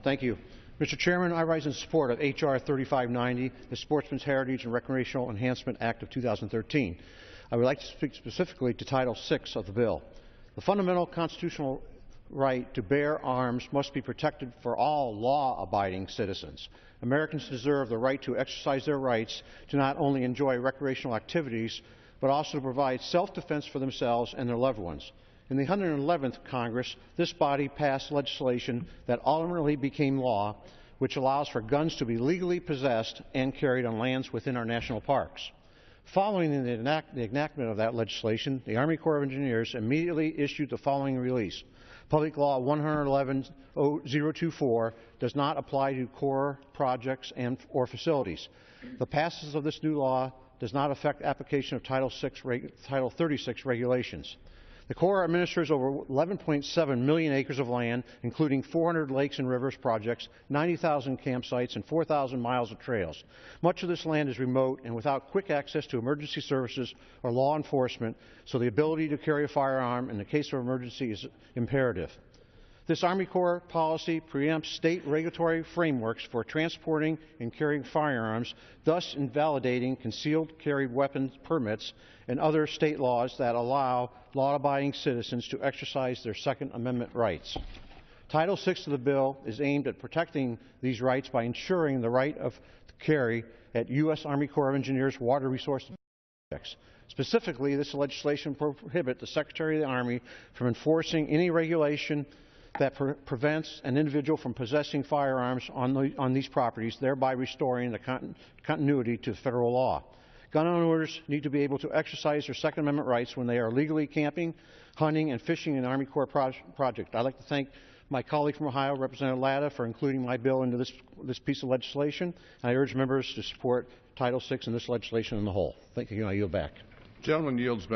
Thank you. Mr. Chairman, I rise in support of H.R. 3590, the Sportsman's Heritage and Recreational Enhancement Act of 2013. I would like to speak specifically to Title VI of the bill. The fundamental constitutional right to bear arms must be protected for all law-abiding citizens. Americans deserve the right to exercise their rights to not only enjoy recreational activities, but also to provide self-defense for themselves and their loved ones. In the 111th Congress, this body passed legislation that ultimately became law, which allows for guns to be legally possessed and carried on lands within our national parks. Following the enactment of that legislation, the Army Corps of Engineers immediately issued the following release. Public Law 111-024 does not apply to Corps projects or facilities. The passage of this new law does not affect application of Title 36 regulations. The Corps administers over 11.7 million acres of land, including 400 lakes and rivers projects, 90,000 campsites, and 4,000 miles of trails. Much of this land is remote and without quick access to emergency services or law enforcement, so the ability to carry a firearm in the case of emergency is imperative. This Army Corps policy preempts state regulatory frameworks for transporting and carrying firearms, thus invalidating concealed carry weapons permits and other state laws that allow law-abiding citizens to exercise their Second Amendment rights. Title VI of the bill is aimed at protecting these rights by ensuring the right of carry at U.S. Army Corps of Engineers water resource projects. Specifically, this legislation prohibits the Secretary of the Army from enforcing any regulation that prevents an individual from possessing firearms on these properties, thereby restoring the continuity to federal law. Gun owners need to be able to exercise their Second Amendment rights when they are legally camping, hunting, and fishing in an Army Corps project. I'd like to thank my colleague from Ohio, Representative Latta, for including my bill into this piece of legislation. And I urge members to support Title VI and this legislation in the whole. Thank you. I yield back. The gentleman yields back.